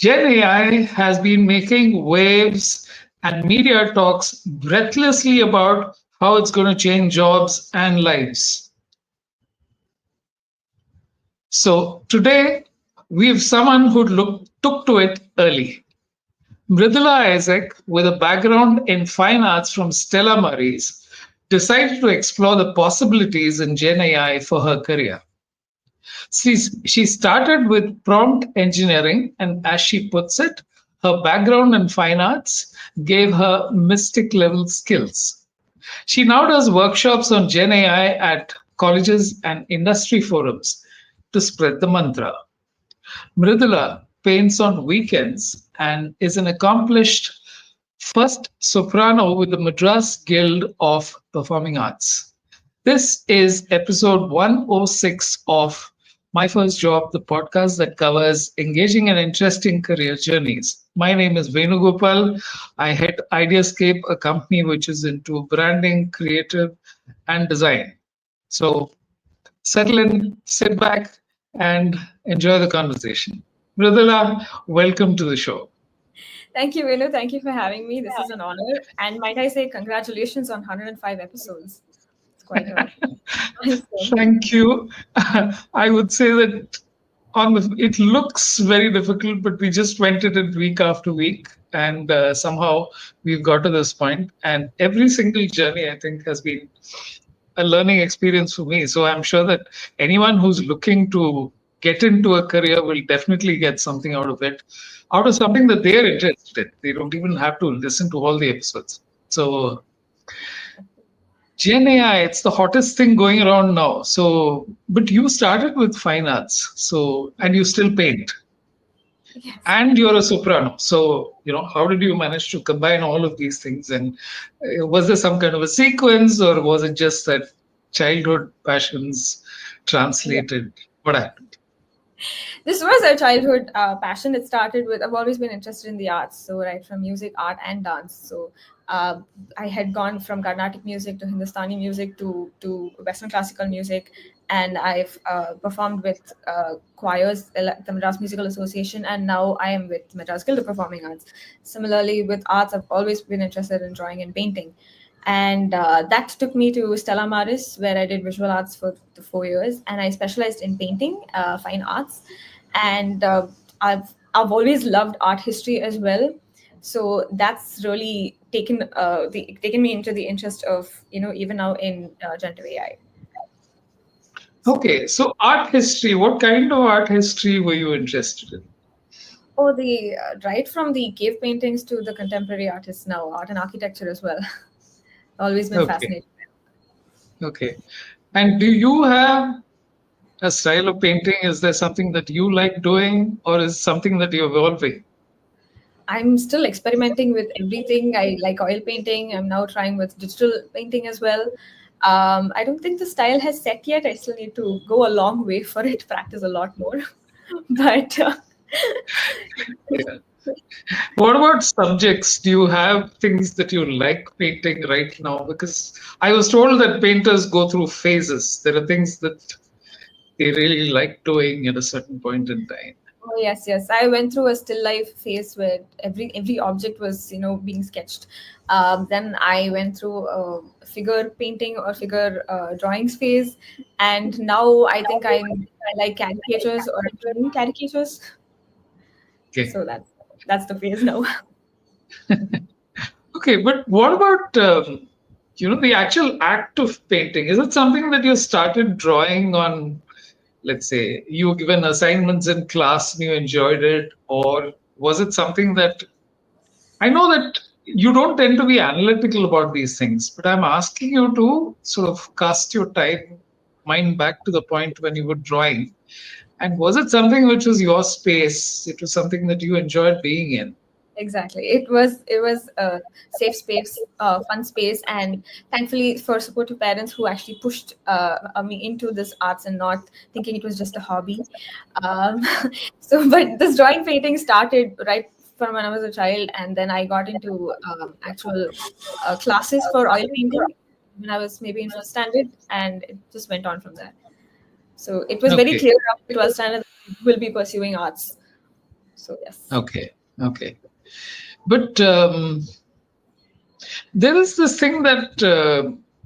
Gen AI has been making waves and media talks breathlessly about how it's going to change jobs and lives. So today we have someone who took to it early. Mrudula Isaac, with a background in fine arts from Stella Maris, decided to explore the possibilities in Gen AI for her career. She started with prompt engineering, and as she puts it, her background in fine arts gave her mystic level skills. She now does workshops on Gen AI at colleges and industry forums to spread the mantra. Mrudula paints on weekends and is an accomplished first soprano with the Madras Guild of Performing Arts. This is episode 106 of My First Job, the podcast that covers engaging and interesting career journeys. My name is Venugopal. I head Ideascape, a company which is into branding, creative, and design. So settle in, sit back, and enjoy the conversation. Mrudula, welcome to the show. Thank you, Venu. Thank you for having me. This is an honor. And might I say, congratulations on 105 episodes. It's quite a milestone. Thank you. I would say that it looks very difficult, but we just went at it week after week, and somehow we've got to this point. And every single journey, I think, has been a learning experience for me. So I'm sure that anyone who's looking to get into a career will definitely get something out of it, out of something that they're interested in. They don't even have to listen to all the episodes. So Gen AI, it's the hottest thing going around now. So, but you started with fine arts, so and you still paint, Yes. and you're a soprano. So, how did you manage to combine all of these things? And was there some kind of a sequence, or was it just that childhood passions translated? What happened? This was a childhood passion. It started with, I've always been interested in the arts. So, right from music, art, and dance. So, I had gone from Carnatic music to Hindustani music to Western classical music. And I've performed with choirs, the Madras Musical Association, and now I am with Madras Guild of Performing Arts. Similarly, with arts, I've always been interested in drawing and painting. And that took me to Stella Maris, where I did visual arts for the 4 years, and I specialized in painting, fine arts, and I've always loved art history as well. So that's really taken me into the interest of even now in generative AI. Okay, so art history. What kind of art history were you interested in? Oh, the right from the cave paintings to the contemporary artists now, art and architecture as well. Always been fascinated. Okay. And do you have a style of painting? Is there something that you like doing, or is something that you're evolving? I'm still experimenting with everything. I like oil painting. I'm now trying with digital painting as well. I don't think the style has set yet. I still need to go a long way for it, practice a lot more. But Yeah. What about subjects? Do you have things that you like painting right now? Because I was told that painters go through phases. There are things that they really like doing at a certain point in time. oh yes, yes. I went through a still life phase where every object was being sketched. Then I went through a figure painting or figure drawings phase, and now I think I like caricatures or doing caricatures. Okay. So that's the phase now. Okay, but what about the actual act of painting? Is it something that you started drawing on? Let's say you were given assignments in class and you enjoyed it, or was it something that I know that you don't tend to be analytical about these things, but I'm asking you to sort of cast your mind back to the point when you were drawing. And was it something which was your space? It was something that you enjoyed being in? Exactly. It was a safe space, fun space, and thankfully for supportive parents who actually pushed me into this arts and not thinking it was just a hobby. Um, but this drawing painting started right from when I was a child, and then I got into actual classes for oil painting when I was maybe in first standard, and it just went on from there. So it was very Okay. clear after 12th standard that I will be pursuing arts. So yes. Okay. Okay. But there is this thing that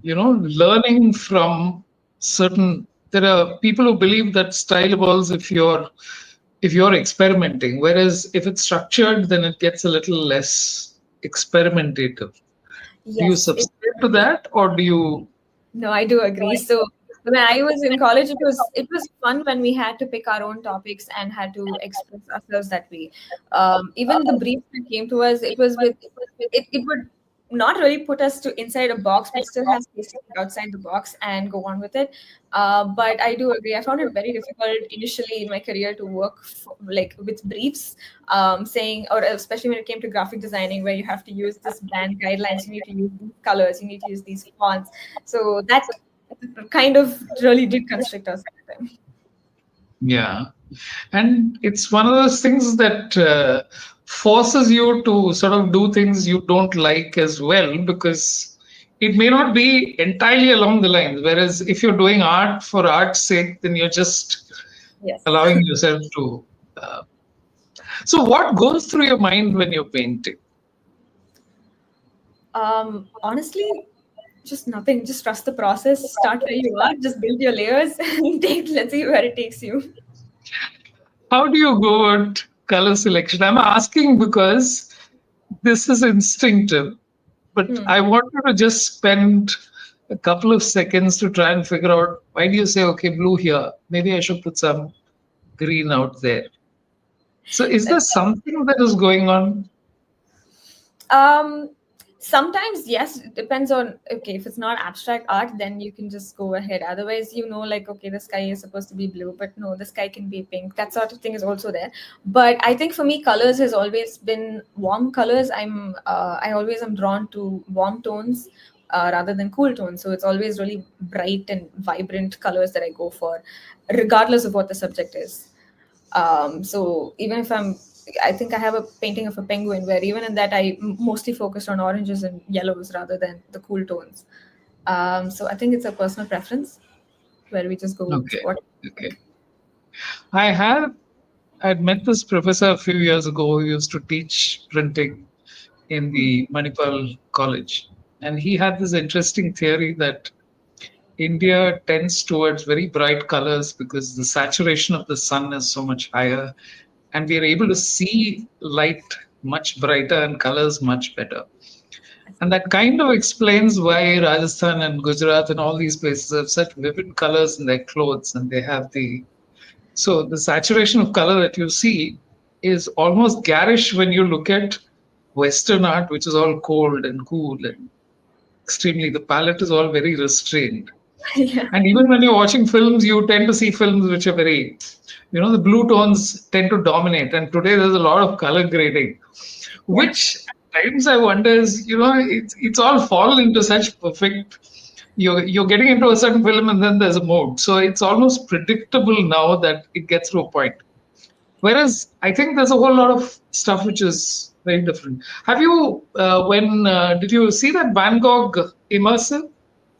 learning from certain. There are people who believe that style evolves if you're experimenting, whereas if it's structured, then it gets a little less experimentative. Do you Yes, subscribe to that, or do you? no, I do agree. So when I was in college, it was fun when we had to pick our own topics and had to express ourselves that way. Even the brief that came to us, it would not really put us to inside a box, but still have space to think outside the box and go on with it. But I do agree. I found it very difficult initially in my career to work like with briefs, saying, or especially when it came to graphic designing, where you have to use this brand guidelines, you need to use these colors, you need to use these fonts. So that kind of really did constrict us at the time. Yeah, and it's one of those things that forces you to sort of do things you don't like as well, because it may not be entirely along the lines. Whereas if you're doing art for art's sake, then you're just Yes. allowing yourself to. Uh, so, what goes through your mind when you're painting? Honestly, just nothing. Just trust the process. Start where you are. Just build your layers and take. Let's see where it takes you. How do you go about color selection? I'm asking because this is instinctive, but Hmm. I want you to just spend a couple of seconds to try and figure out why do you say, okay, blue here? Maybe I should put some green out there. So, is there something that is going on? Um, Sometimes yes, it depends on, okay, if it's not abstract art, then you can just go ahead. Otherwise, like, okay, the sky is supposed to be blue, but no, the sky can be pink. That sort of thing is also there. But I think for me, colors has always been warm colors. I always am drawn to warm tones. Rather than cool tones, so it's always really bright and vibrant colors that I go for, regardless of what the subject is. So even if I think I have a painting of a penguin where even in that mostly focused on oranges and yellows rather than the cool tones. So I think it's a personal preference where we just go with Okay. what we Okay. think. I had I'd met this professor a few years ago who used to teach printing in the Manipal College. And he had this interesting theory that India tends towards very bright colors because the saturation of the sun is so much higher, and we are able to see light much brighter and colors much better. And that kind of explains why Rajasthan and Gujarat and all these places have such vivid colors in their clothes, and they have the saturation of color that you see is almost garish when you look at Western art, which is all cold and cool and extremely, the palette is all very restrained. Yeah. And even when you're watching films, you tend to see films which are very, the blue tones tend to dominate. And today there's a lot of color grading, Yeah. which at times I wonder is, it's all fallen into such perfect. You're getting into a certain film and then there's a mood. So it's almost predictable now that it gets to a point. Whereas I think there's a whole lot of stuff which is very different. Have you, did you see that Van Gogh immersive?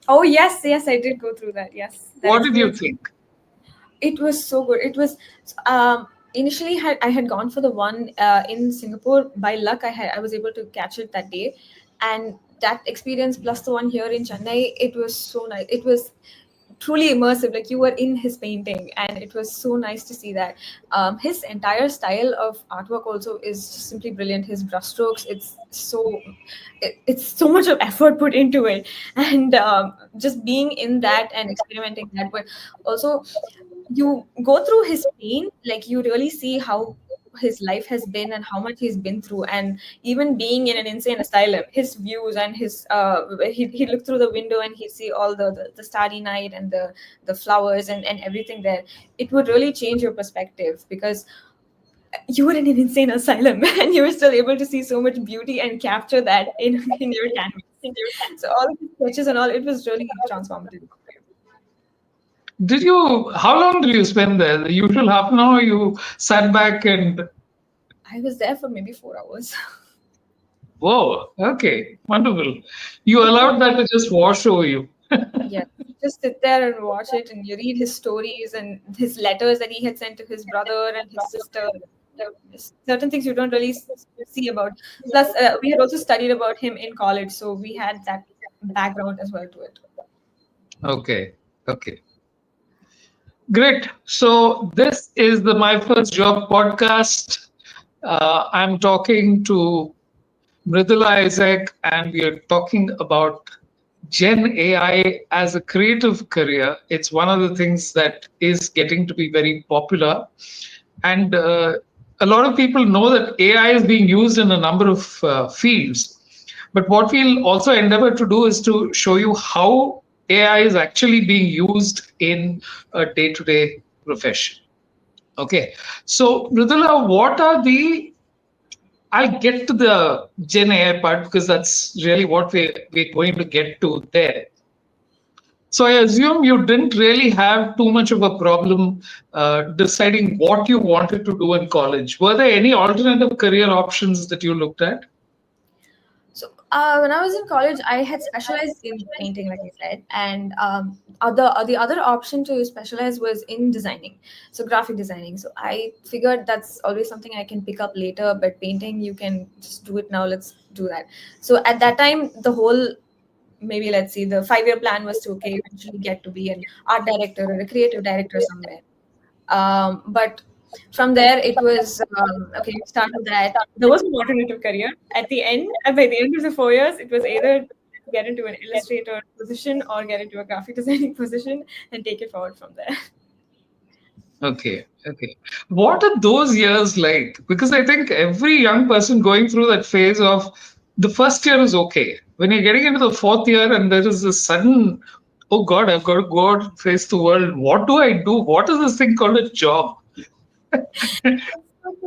Oh yes, yes, I did go through that. Yes, that What did you experience. think? It was so good. It was initially I had gone for the one in Singapore. By luck, I was able to catch it that day, and that experience plus the one here in Chennai, it was so nice. It was truly immersive, like you were in his painting, and it was so nice to see that. His entire style of artwork also is just simply brilliant. His brushstrokes, it's so much of effort put into it, and just being in that and experimenting that. But also you go through his pain, like you really see how his life has been and how much he's been through. And even being in an insane asylum, his views and he'd look through the window and he'd see all the starry night and the flowers and everything there. It would really change your perspective because you were in an insane asylum and you were still able to see so much beauty and capture that in your canvas. So all of the sketches and all, it was really transformative. How long did you spend there? The usual half an hour, you sat back and, I was there for maybe 4 hours. whoa, okay, wonderful. You allowed that to just wash over you. Yeah, just sit there and watch it, and you read his stories and his letters that he had sent to his brother and his sister. certain things you don't really see about. Plus, we had also studied about him in college, so we had that background as well to it. Okay. Okay. Great. So this is the My First Job podcast. I'm talking to Mrudula Isaac, and we are talking about Gen AI as a creative career. It's one of the things that is getting to be very popular. And a lot of people know that AI is being used in a number of fields. But what we'll also endeavor to do is to show you how AI is actually being used in a day to day profession. Okay. So, Mrudula, what are the I'll get to the Gen AI part because that's really what we're going to get to there. So I assume you didn't really have too much of a problem deciding what you wanted to do in college. Were there any alternative career options that you looked at? So when I was in college, I had specialized in painting, like I said, and the other option to specialize was in designing, so graphic designing. So I figured that's always something I can pick up later, but painting you can just do it now. Let's do that. So at that time, the whole maybe let's see the 5-year plan was to eventually get to be an art director or a creative director somewhere. But from there, it was okay. Start with that. There was an alternative career at the end. And by the end of the 4 years, it was either get into an illustrator position or get into a graphic designing position and take it forward from there. Okay, okay. What are those years like? Because I think every young person going through that phase of the first year is okay. When you're getting into the fourth year and there is this sudden, oh God, I've got to go out and face the world. What do I do? What is this thing called a job?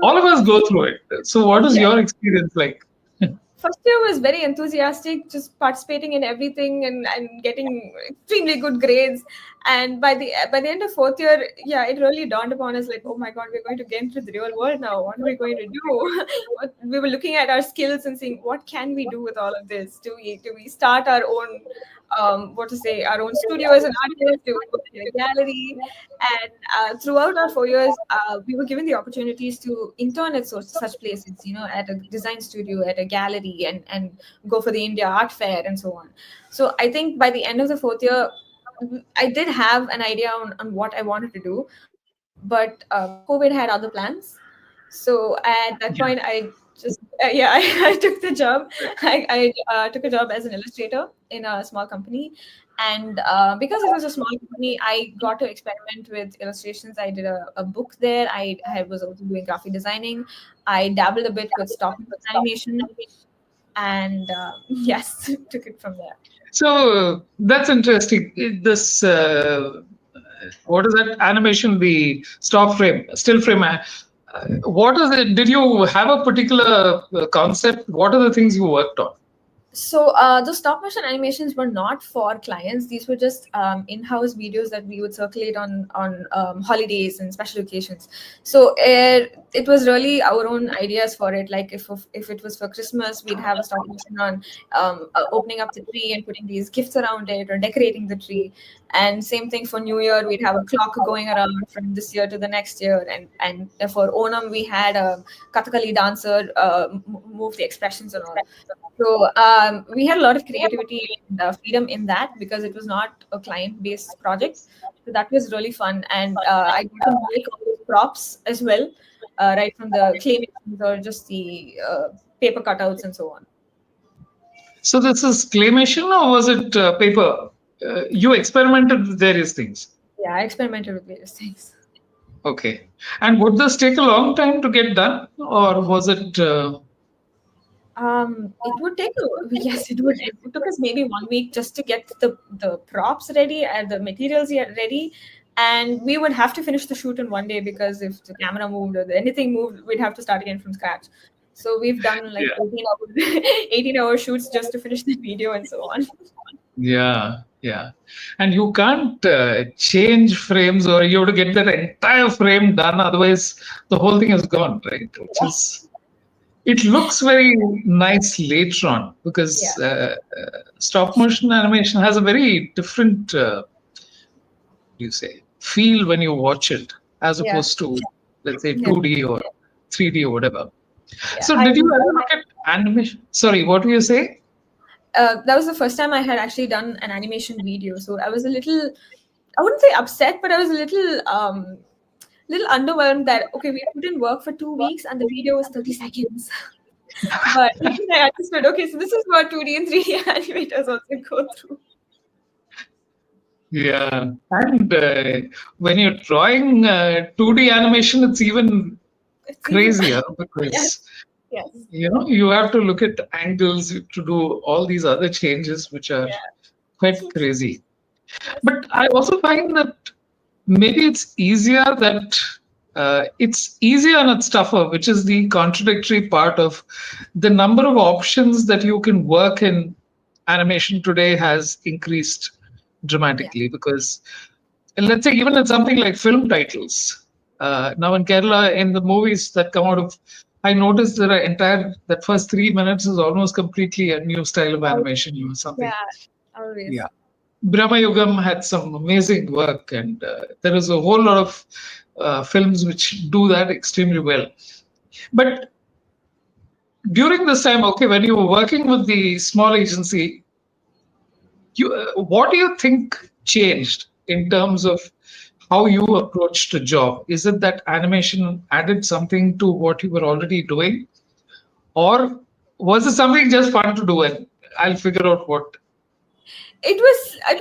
All of us go through it. So, what is Yeah. your experience like? First year was very enthusiastic, just participating in everything and getting extremely good grades. And by the end of fourth year, yeah, it really dawned upon us like, oh my God, we're going to get into the real world now. What are we going to do? We were looking at our skills and seeing what can we do with all of this. Do we start our own our own studio as an artist? Do we work in a gallery? And throughout our 4 years, we were given the opportunities to intern at such places, at a design studio, at a gallery, and go for the India Art Fair and so on. So I think by the end of the fourth year, I did have an idea on what I wanted to do, but COVID had other plans. So at that point, I just I took the job. I took a job as an illustrator in a small company, and because it was a small company, I got to experiment with illustrations. I did a book there. I was also doing graphic designing. I dabbled a bit with stop motion animation, and yes, took it from there. So that's interesting. This what is that animation? The stop frame, still frame. What is it? Did you have a particular concept? What are the things you worked on? So the stop motion animations were not for clients. These were just in-house videos that we would circulate on holidays and special occasions. So it was really our own ideas for it. Like if it was for Christmas, we'd have a stop motion on opening up the tree and putting these gifts around it or decorating the tree. And same thing for New Year, we'd have a clock going around from this year to the next year. And for Onam, we had a Kathakali dancer move the expressions and all. So we had a lot of creativity and freedom in that because it was not a client-based project. So that was really fun, and I got to make all those props as well, right from the claymations or just the paper cutouts and so on. So this is claymation or was it paper? You experimented with various things. Yeah, I experimented with various things. Okay. And would this take a long time to get done, or was it? It would take yes, it would. It took us maybe 1 week just to get the props ready and the materials ready, and we would have to finish the shoot in one day because if the camera moved or anything moved, we'd have to start again from scratch. So we've done like Yeah. 18-hour shoots just to finish the video and so on. Yeah, yeah. And you can't change frames, or you have to get that entire frame done. Otherwise, the whole thing is gone, right? Which is. It looks very nice later on because stop motion animation has a very different, feel when you watch it as Yeah. opposed to, let's say, Yeah. 2D or. 3D or whatever. Yeah, So did you ever look at animation? Sorry, what were you saying? that was the first time I had actually done an animation video. So I was a little, I wouldn't say upset, but I was a little underwhelmed that, okay, we put in work for 2 weeks and the video was 30 seconds. But I understood, okay, so this is what 2D and 3D animators also go through. Yeah, and when you're drawing 2D animation, it's even crazier because Yes. you have to look at angles to do all these other changes, which are quite crazy. But I also find that maybe it's easier that it's easier and it's tougher, which is the contradictory part of the number of options that you can work in animation today has increased dramatically because let's say even in something like film titles now in Kerala in the movies that come out of I noticed that first 3 minutes is almost completely a new style of animation or something. Yeah, always. Yeah. Brahma Yugam had some amazing work, and there is a whole lot of films which do that extremely well. But during this time, okay, when you were working with the small agency, what do you think changed in terms of how you approached the job? Is it that animation added something to what you were already doing, or was it something just fun to do and I'll figure out what? It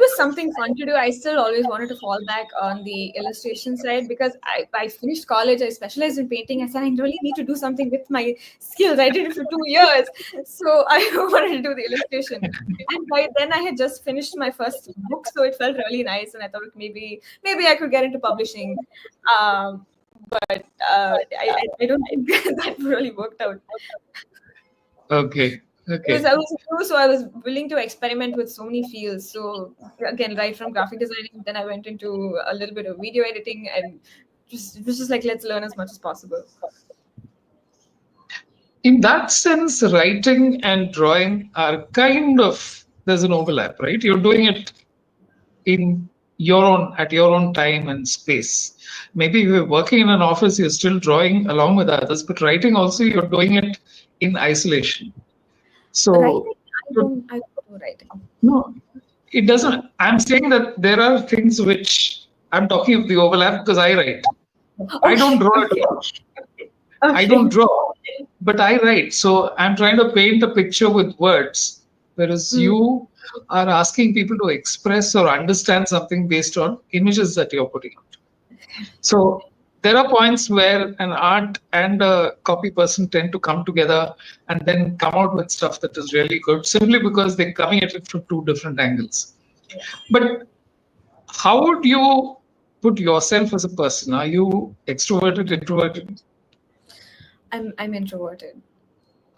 was something fun to do. I still always wanted to fall back on the illustration side because I finished college. I specialized in painting. I said I really need to do something with my skills. I did it for 2 years, so I wanted to do the illustration. And by then I had just finished my first book, so it felt really nice. And I thought maybe I could get into publishing, but I don't think that really worked out. Okay. Because I was new, so I was willing to experiment with so many fields. So again, right from graphic designing, then I went into a little bit of video editing, and it was just like, let's learn as much as possible. In that sense, writing and drawing are kind of there's an overlap, right? You're doing it at your own time and space. Maybe if you're working in an office, you're still drawing along with others, but writing also you're doing it in isolation. So writing, I don't do writing. No, it doesn't. I'm saying that there are things which I'm talking of the overlap because I write. I don't draw at all. I don't draw, but I write. So I'm trying to paint a picture with words, whereas you are asking people to express or understand something based on images that you're putting out. So there are points where an art and a copy person tend to come together and then come out with stuff that is really good simply because they're coming at it from two different angles. Yeah. But how would you put yourself as a person? Are you extroverted, introverted? I'm introverted.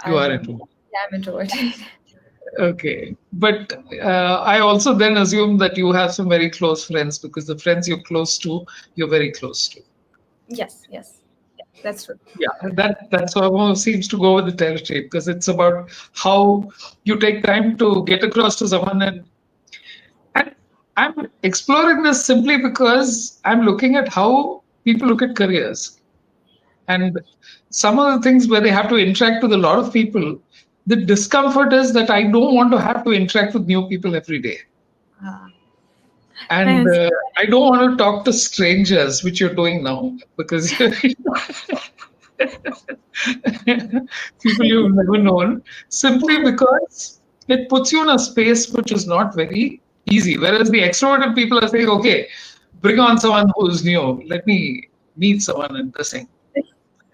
You are introverted. Yeah, I'm introverted. Okay. But I also then assume that you have some very close friends because the friends you're close to, you're very close to. Yes, that's true. Yeah, that's almost seems to go with the territory because it's about how you take time to get across to someone, and I'm exploring this simply because I'm looking at how people look at careers, and some of the things where they have to interact with a lot of people. The discomfort is that I don't want to have to interact with new people every day. And I don't want to talk to strangers, which you're doing now, because people you've never known, simply because it puts you in a space which is not very easy. Whereas the extroverted people are saying, okay, bring on someone who's new. Let me meet someone interesting.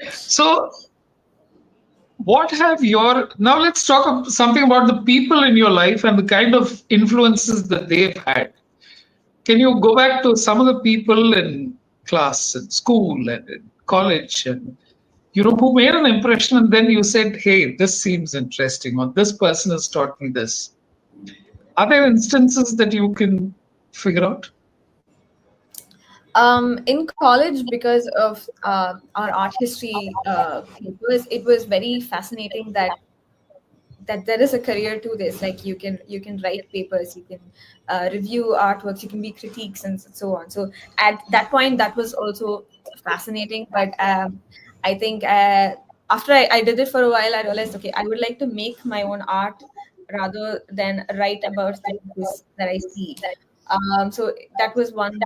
So now let's talk something about the people in your life and the kind of influences that they've had. Can you go back to some of the people in class and school and in college and who made an impression and then you said, hey, this seems interesting or this person has taught me this? Are there instances that you can figure out? In college, because of our art history papers, it was very fascinating that there is a career to this. Like you can write papers, you can review artworks, you can be critiques and so on. So at that point, that was also fascinating. But I think after I did it for a while, I realized, okay, I would like to make my own art rather than write about the pieces that I see. So that was one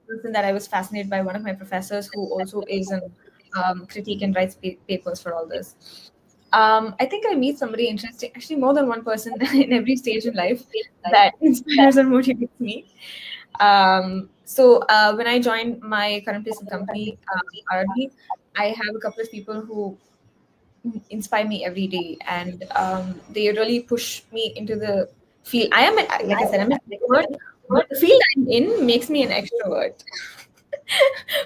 reason that I was fascinated by one of my professors, who also is an critique and writes papers for all this. I think I meet somebody interesting, actually more than one person in every stage in life that inspires and motivates me. So when I joined my current place in company, RRB, I have a couple of people who inspire me every day, and they really push me into the field. Like I said, I'm an introvert, but the field I'm in makes me an extrovert.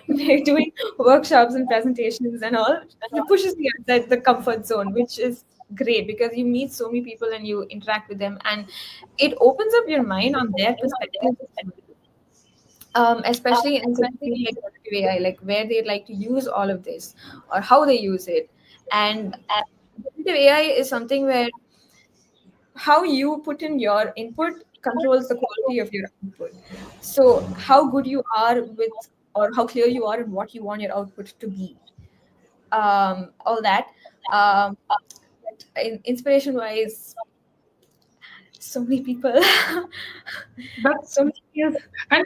Doing workshops and presentations and all, it pushes me outside the comfort zone, which is great because you meet so many people and you interact with them, and it opens up your mind on their perspectives, especially in such a field like generative AI, like where they like to use all of this or how they use it. And generative AI is something where how you put in your input controls the quality of your output. So how good you are with, or how clear you are in what you want your output to be, all that. um, Inspiration wise, so many people. That's So many people. and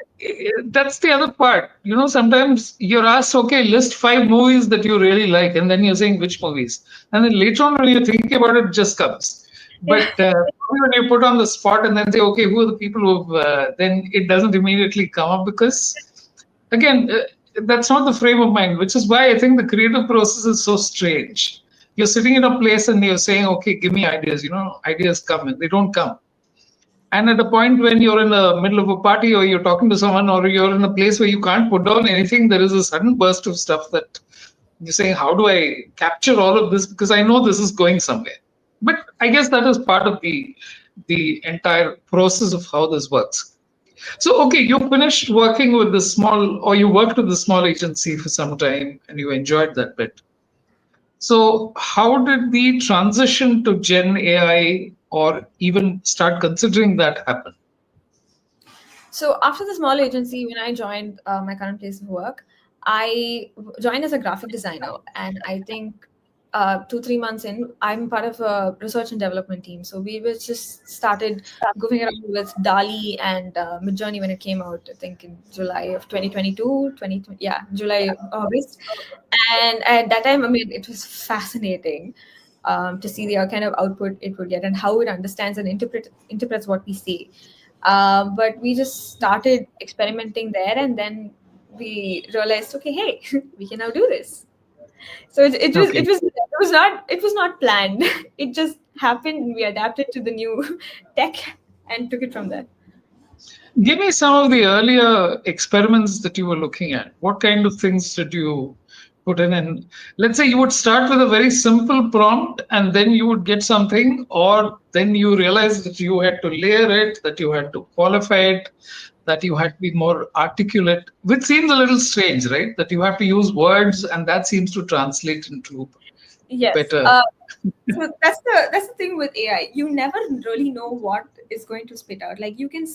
that's the other part. Sometimes you're asked, okay, list 5 movies that you really like, and then you're saying which movies, and then later on when you're thinking about it, it just comes. Yeah. But when you put on the spot and then say, okay, who are the people who? Then it doesn't immediately come up because, again, that's not the frame of mind. Which is why I think the creative process is so strange. You're sitting in a place and you're saying, okay, give me ideas. Ideas come and they don't come. And at a point when you're in the middle of a party or you're talking to someone or you're in a place where you can't put down anything, there is a sudden burst of stuff that you're saying, how do I capture all of this? Because I know this is going somewhere. But I guess that is part of the entire process of how this works. So, okay, you finished working with the small, or you worked with the small agency for some time and you enjoyed that bit. So, how did the transition to Gen AI or even start considering that happen? So after the small agency, when I joined my current place of work, I joined as a graphic designer, and I think 2-3 months in, I'm part of a research and development team. So we was just started goofing around with DALI and Midjourney when it came out. I think in July of 2022, 2020, yeah, July, August. And at that time, I mean, it was fascinating to see the kind of output it would get and how it understands and interprets what we say. But we just started experimenting there, and then we realized, okay, hey, we can now do this. So Okay. it was not planned. It just happened, and we adapted to the new tech and took it from there. Give me some of the earlier experiments that you were looking at. What kind of things did you put in? And let's say you would start with a very simple prompt and then you would get something, or then you realize that you had to layer it, that you had to qualify it, that you had to be more articulate, which seems a little strange, right? That you have to use words and that seems to translate into Yes. better. So that's the thing with AI. You never really know what is going to spit out. Like you can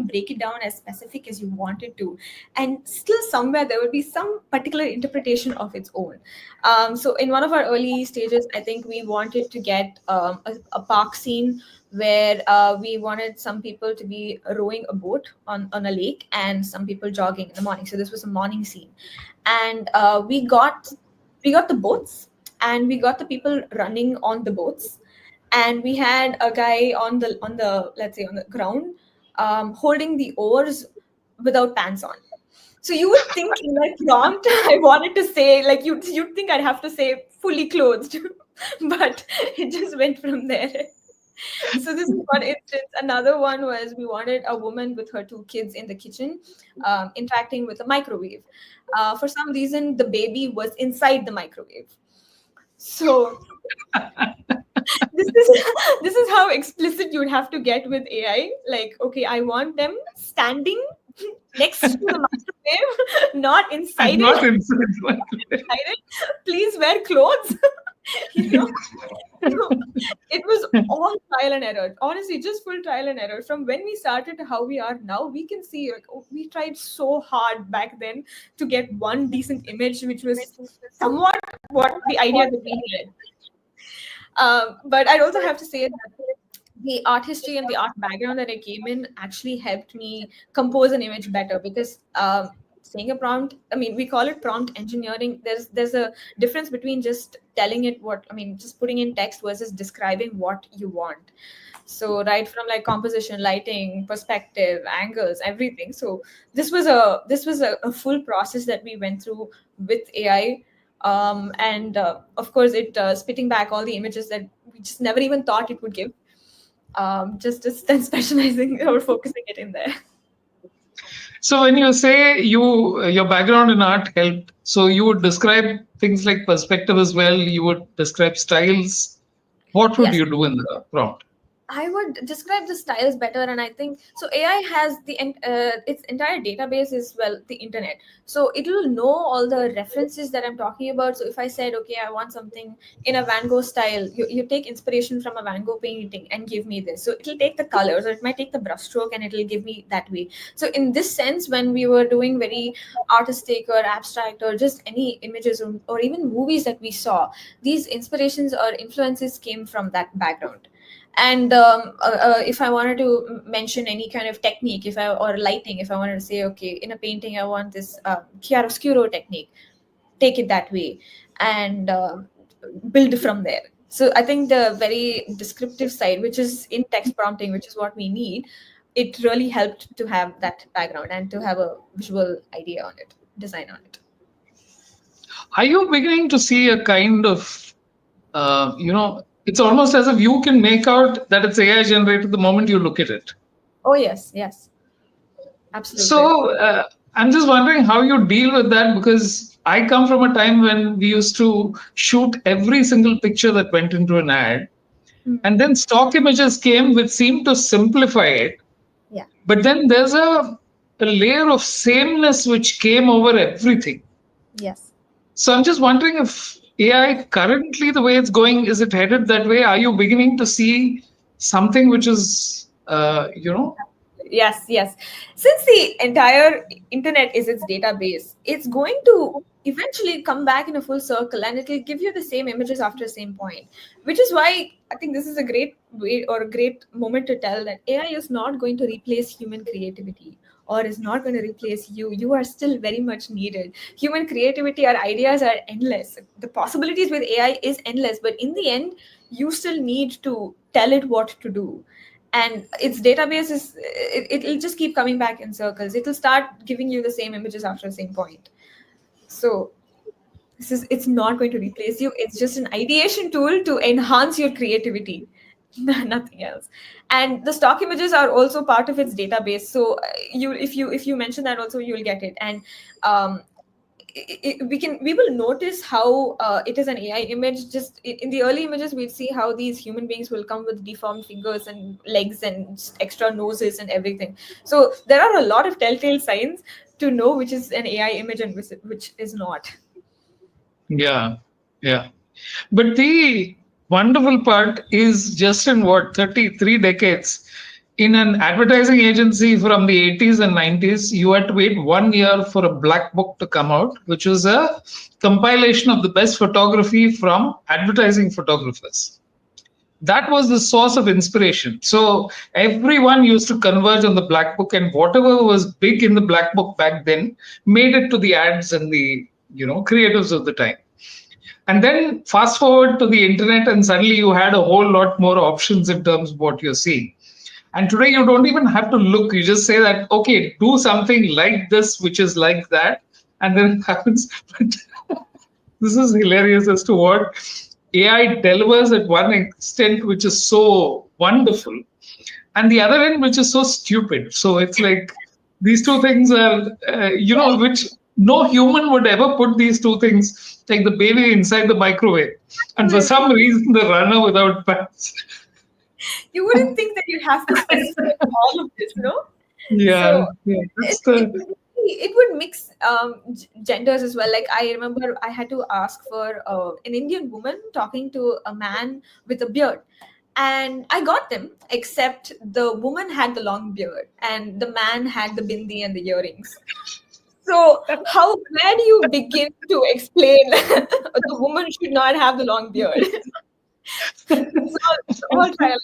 break it down as specific as you want it to, and still somewhere there will be some particular interpretation of its own. So in one of our early stages, I think we wanted to get a park scene where we wanted some people to be rowing a boat on a lake and some people jogging in the morning. So this was a morning scene, and we got the boats, and we got the people running on the boats, and we had a guy on the let's say on the ground, holding the oars without pants on. So you would think in my prompt I wanted to say, like, you'd think I'd have to say fully clothed, but it just went from there. So this is one instance. Another one was we wanted a woman with her 2 kids in the kitchen, interacting with a microwave. For some reason, the baby was inside the microwave. So this is this is how explicit you'd have to get with AI. Like, okay, I want them standing next to the microwave, not And inside not it. inside. Inside it. Please wear clothes. you know. So it was all trial and error. Honestly, just full trial and error. From when we started to how we are now, we can see like, oh, we tried so hard back then to get one decent image, which was somewhat what the idea that we had. But I'd also have to say that the art history and the art background that I came in actually helped me compose an image better because saying a prompt, I mean, we call it prompt engineering. There's a difference between just telling it what, I mean, just putting in text versus describing what you want. So right from like composition, lighting, perspective, angles, everything. So this was a full process that we went through with AI. And of course, it spitting back all the images that we just never even thought it would give, just then specializing or focusing it in there. So when you say your background in art helped, so you would describe things like perspective as well. You would describe styles. What would Yes. you do in the prompt? I would describe the styles better, and I think so. AI has its entire database is, well, the internet, so it will know all the references that I'm talking about. So if I said, okay, I want something in a Van Gogh style, you take inspiration from a Van Gogh painting and give me this. So it'll take the colors, or it might take the brushstroke, and it'll give me that way. So in this sense, when we were doing very artistic or abstract or just any images or even movies that we saw, these inspirations or influences came from that background. And if I wanted to mention any kind of technique, or lighting, if I wanted to say, okay, in a painting I want this chiaroscuro technique, take it that way, and build from there. So I think the very descriptive side, which is in text prompting, which is what we need, it really helped to have that background and to have a visual idea on it, design on it. Are you beginning to see a kind of, it's almost as if you can make out that it's AI generated the moment you look at it. Oh yes, absolutely. So I'm just wondering how you deal with that, because I come from a time when we used to shoot every single picture that went into an ad. And then stock images came, which seemed to simplify it. Yeah. But then there's a layer of sameness which came over everything. Yes. So I'm just wondering if AI currently, the way it's going, is it headed that way? Are you beginning to see something which is, Yes. Since the entire internet is its database, it's going to eventually come back in a full circle, and it'll give you the same images after the same point, which is why I think this is a great way or a great moment to tell that AI is not going to replace human creativity, or is not going to replace you. You are still very much needed. Human creativity, our ideas are endless. The possibilities with AI is endless, but in the end, you still need to tell it what to do. And its database it'll just keep coming back in circles. It'll start giving you the same images after the same point. So it's not going to replace you. It's just an ideation tool to enhance your creativity. Nothing else. And the stock images are also part of its database. So if you mention that also, you'll get it. And we will notice how it is an AI image. Just in the early images, we'd see how these human beings will come with deformed fingers and legs and extra noses and everything. So there are a lot of telltale signs to know which is an AI image and which is not. Yeah. But the wonderful part is, just in 33 decades, in an advertising agency from the 80s and 90s, you had to wait 1 year for a black book to come out, which was a compilation of the best photography from advertising photographers. That was the source of inspiration. So everyone used to converge on the black book, and whatever was big in the black book back then made it to the ads and the creatives of the time. And then fast forward to the internet, and suddenly you had a whole lot more options in terms of what you're seeing. And today you don't even have to look. You just say that, okay, do something like this, which is like that, and then it happens. But this is hilarious as to what AI delivers at one extent, which is so wonderful, and the other end, which is so stupid. So it's like these two things are, which no human would ever put these two things, like the baby inside the microwave, and for some reason, the runner without pants. You wouldn't think that you have to specify all of this, no? Yeah, So that's it it would mix genders as well. Like I remember I had to ask for an Indian woman talking to a man with a beard, and I got them, except the woman had the long beard and the man had the bindi and the earrings. So how, where do you begin to explain the woman should not have the long beard? It's all trial and error.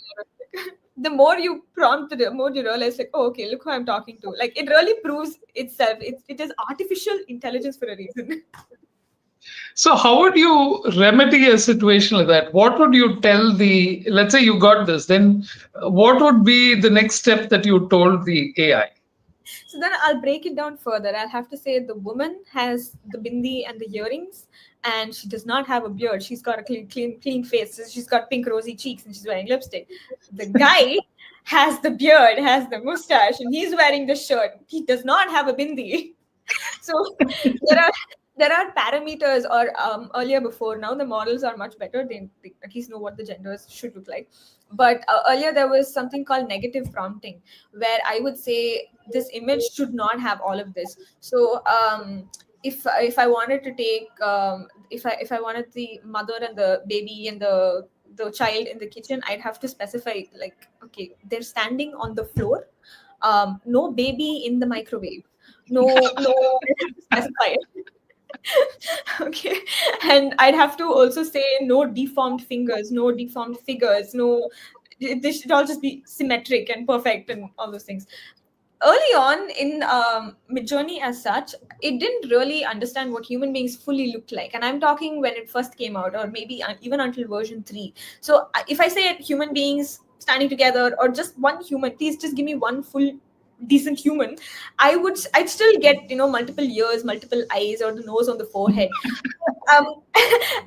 The more you prompt, the more you realize, like, oh, okay, look who I'm talking to. Like, it really proves itself. It is artificial intelligence for a reason. So how would you remedy a situation like that? What would you tell let's say you got this, then what would be the next step that you told the AI? So then I'll break it down further. I'll have to say the woman has the bindi and the earrings, and she does not have a beard. She's got a clean face. So she's got pink rosy cheeks, and she's wearing lipstick. The guy has the beard, has the mustache, and he's wearing the shirt. He does not have a bindi. So there are parameters, or earlier before. Now the models are much better. They at least know what the genders should look like. But earlier there was something called negative prompting, where I would say this image should not have all of this. So if I wanted to take if I wanted the mother and the baby and the child in the kitchen, I'd have to specify, like, okay, they're standing on the floor. No baby in the microwave. No, I have to specify it. Okay, and I'd have to also say no deformed fingers, no deformed figures, no, this should all just be symmetric and perfect and all those things. Early on in Midjourney as such, it didn't really understand what human beings fully looked like, and I'm talking when it first came out, or maybe even until version 3. So if I say human beings standing together, or just one human, please just give me one full decent human, I'd still get, multiple ears, multiple eyes, or the nose on the forehead.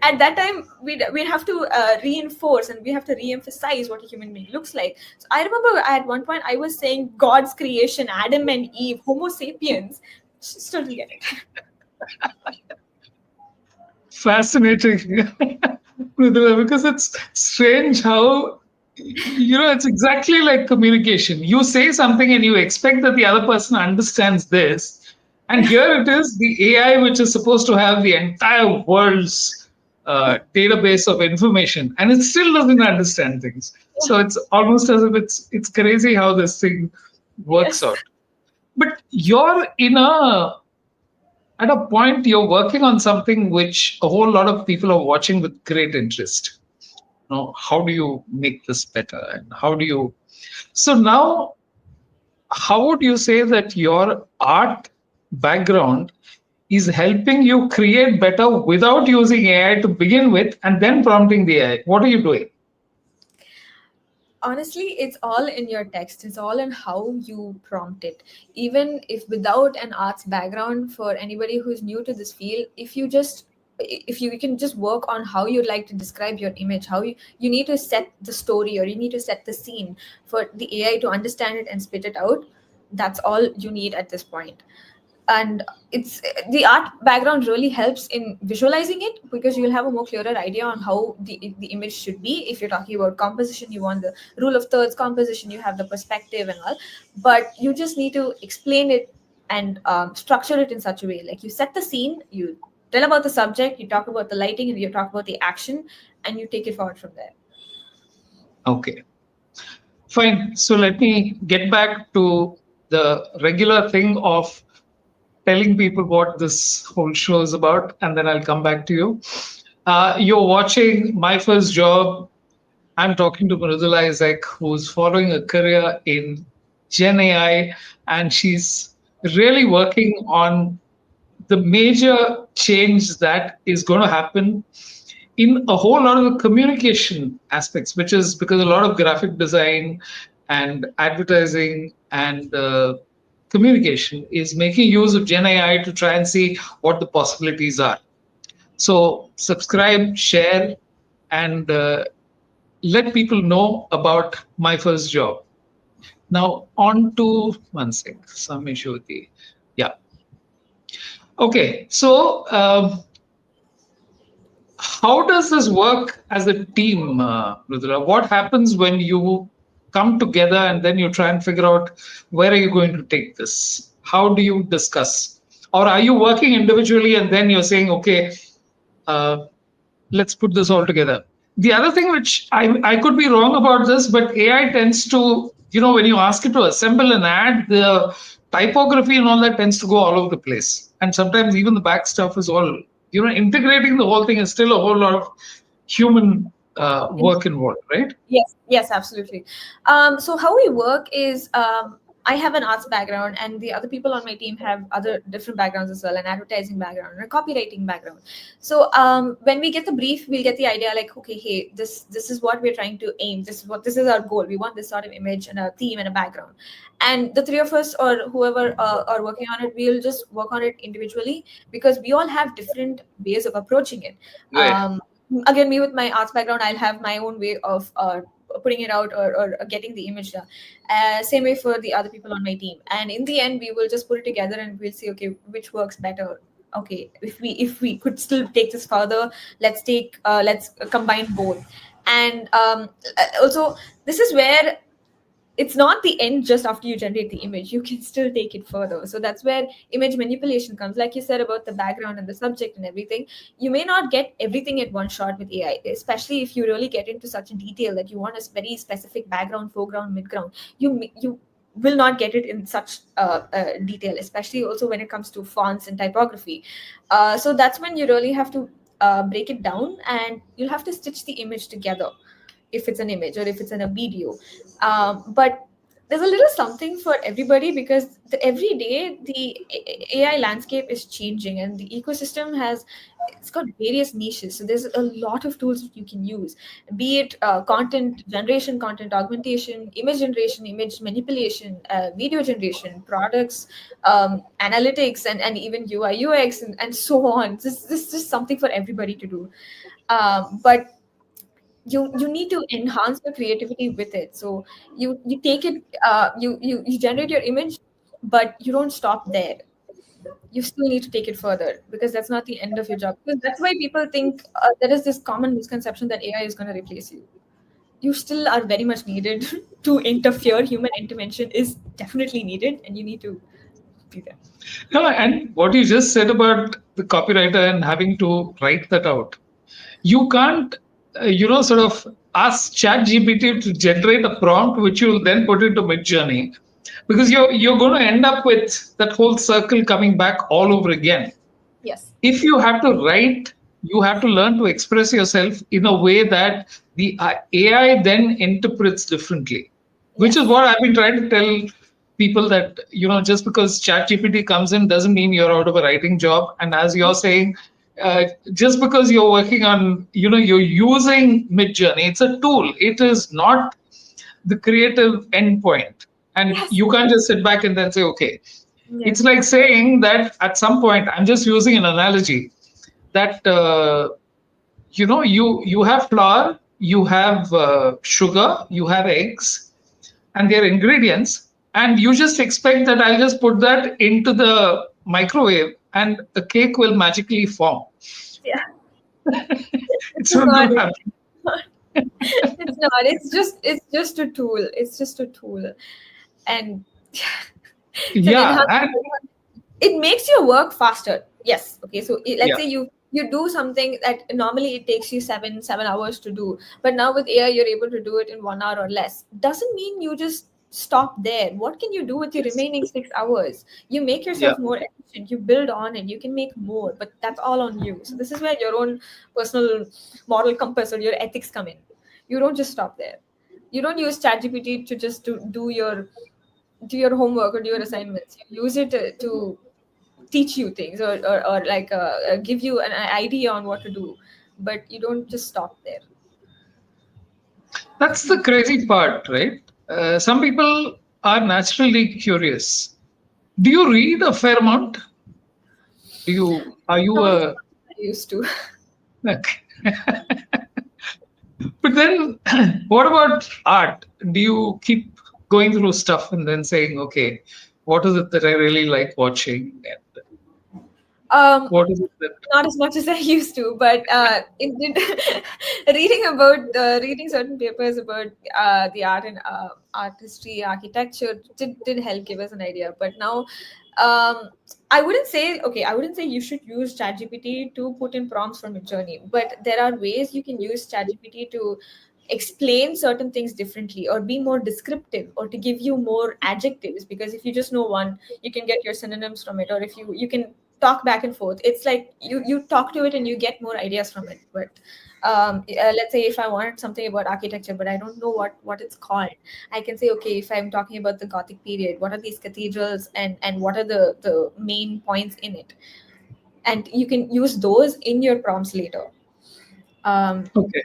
At that time we'd have to reinforce, and we have to re-emphasize what a human being looks like. So I remember at one point I was saying God's creation, Adam and Eve, Homo sapiens. Still didn't get it. Fascinating. Because it's strange how, it's exactly like communication. You say something and you expect that the other person understands this. And here it is, the AI, which is supposed to have the entire world's database of information, and it still doesn't understand things. So it's almost as if it's crazy how this thing works out. But you're at a point, you're working on something which a whole lot of people are watching with great interest. How do you make this better, and so now, how would you say that your art background is helping you create better without using AI to begin with and then prompting the AI? What are you doing? Honestly, it's all in your text. It's all in how you prompt it. Even if without an arts background, for anybody who's new to this field, if you can just work on how you'd like to describe your image, how you need to set the story, or you need to set the scene for the AI to understand it and spit it out. That's all you need at this point. And it's the art background really helps in visualizing it, because you'll have a more clearer idea on how the image should be. If you're talking about composition, you want the rule of thirds composition, you have the perspective and all, but you just need to explain it and structure it in such a way, like you set the scene, you tell about the subject, you talk about the lighting, and you talk about the action, and you take it forward from there. Okay, fine. So let me get back to the regular thing of telling people what this whole show is about, and then I'll come back to you. You're watching My First Job. I'm talking to Mrudula Isaac, who's following a career in Gen AI, and she's really working on the major change that is going to happen in a whole lot of the communication aspects, which is because a lot of graphic design and advertising and communication is making use of Gen AI to try and see what the possibilities are. So subscribe, share, and let people know about My First Job. Now on to one sec, some issue with the, yeah. Okay, so how does this work as a team, Mrudula? What happens when you come together and then you try and figure out where are you going to take this? How do you discuss? Or are you working individually and then you're saying, okay, uh, let's put this all together? The other thing, which I could be wrong about this, but AI tends to, when you ask it to assemble an ad, the typography and all that tends to go all over the place. And sometimes even the back stuff is all, integrating the whole thing is still a whole lot of human work involved, right? Yes, yes, absolutely. So how we work is I have an arts background, and the other people on my team have other different backgrounds as well, an advertising background and a copywriting background. So when we get the brief, we'll get the idea like, okay, hey, this is what we're trying to aim. This is our goal. We want this sort of image and a theme and a background. And the three of us or whoever are working on it, we'll just work on it individually because we all have different ways of approaching it. Right. Again, me with my arts background, I'll have my own way of putting it out or getting the image done. Same way for the other people on my team. And in the end, we will just put it together and we'll see, okay, which works better. Okay, if we could still take this further, let's combine both. And also, this is where it's not the end just after you generate the image. You can still take it further. So that's where image manipulation comes. Like you said about the background and the subject and everything, you may not get everything at one shot with AI, especially if you really get into such a detail that you want a very specific background, foreground, midground. You will not get it in such detail, especially also when it comes to fonts and typography. So that's when you really have to break it down, and you'll have to stitch the image together if it's an image or if it's in a video. But there's a little something for everybody because every day the AI landscape is changing and the ecosystem it's got various niches. So there's a lot of tools that you can use, be it content generation, content augmentation, image generation, image manipulation, video generation, products, analytics, and even UI UX and so on. This is something for everybody to do. But you need to enhance your creativity with it. So you take it, you generate your image, but you don't stop there. You still need to take it further because that's not the end of your job. Because that's why people think there is this common misconception that AI is going to replace you. You still are very much needed to interfere. Human intervention is definitely needed, and you need to be there. No, and what you just said about the copywriter and having to write that out, you can't, sort of ask ChatGPT to generate a prompt which you'll then put into Midjourney, because you're going to end up with that whole circle coming back all over again. Yes. If you have to write, you have to learn to express yourself in a way that the AI then interprets differently, which is what I've been trying to tell people that, just because ChatGPT comes in doesn't mean you're out of a writing job. And as you're saying, just because you're working on, you're using Midjourney, it's a tool. It is not the creative endpoint. And you can't just sit back and then say, okay. It's like saying that at some point, I'm just using an analogy, that, you have flour, you have sugar, you have eggs, and their ingredients, and you just expect that I'll just put that into the microwave and the cake will magically form. Yeah. It's not going to happen. It's not. It's just a tool. It's just a tool, and it makes your work faster. Yes. Okay. So let's say you do something that normally it takes you seven hours to do, but now with AI you're able to do it in 1 hour or less. Doesn't mean you just stop there. What can you do with your remaining 6 hours? You make yourself more efficient. You build on it. You can make more, but that's all on you. So this is where your own personal moral compass or your ethics come in. You don't just stop there. You don't use ChatGPT to just do your homework or do your assignments. You use it to teach you things or like give you an idea on what to do, but you don't just stop there. That's the crazy part, right? Some people are naturally curious. Do you read a fair amount? Are you I used to. Okay. But then, what about art? Do you keep going through stuff and then saying, okay, what is it that I really like watching? What is it that? Not as much as I used to, but it did reading certain papers about the art and art history, architecture did help give us an idea. But now, I wouldn't say you should use ChatGPT to put in prompts from a journey, but there are ways you can use ChatGPT to explain certain things differently or be more descriptive or to give you more adjectives, because if you just know one, you can get your synonyms from it, or if you can talk back and forth. It's like you talk to it and you get more ideas from it. But let's say if I wanted something about architecture but I don't know what it's called, I can say, okay, if I'm talking about the Gothic period, what are these cathedrals and what are the main points in it, and you can use those in your prompts later. Okay.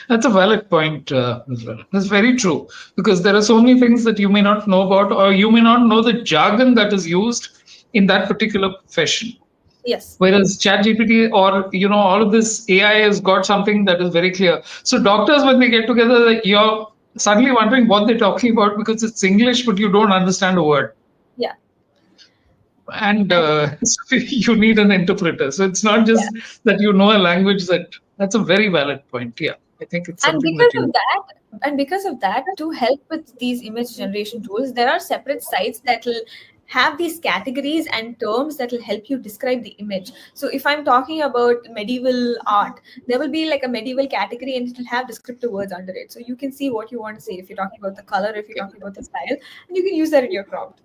That's a valid point as well. That's very true because there are so many things that you may not know about, or you may not know the jargon that is used in that particular profession. Yes. Whereas ChatGPT or all of this AI has got something that is very clear. So doctors, when they get together, you're suddenly wondering what they're talking about because it's English, but you don't understand a word. Yeah. And so you need an interpreter. So it's not just that you know a language. That's a very valid point. Yeah, I think it's and something because that you. of that because of that, to help with these image generation tools, there are separate sites that will have these categories and terms that will help you describe the image. So if I'm talking about medieval art, there will be like a medieval category and it will have descriptive words under it, so you can see what you want to say if you're talking about the color, if you're Okay. talking about the style, and you can use that in your prompt.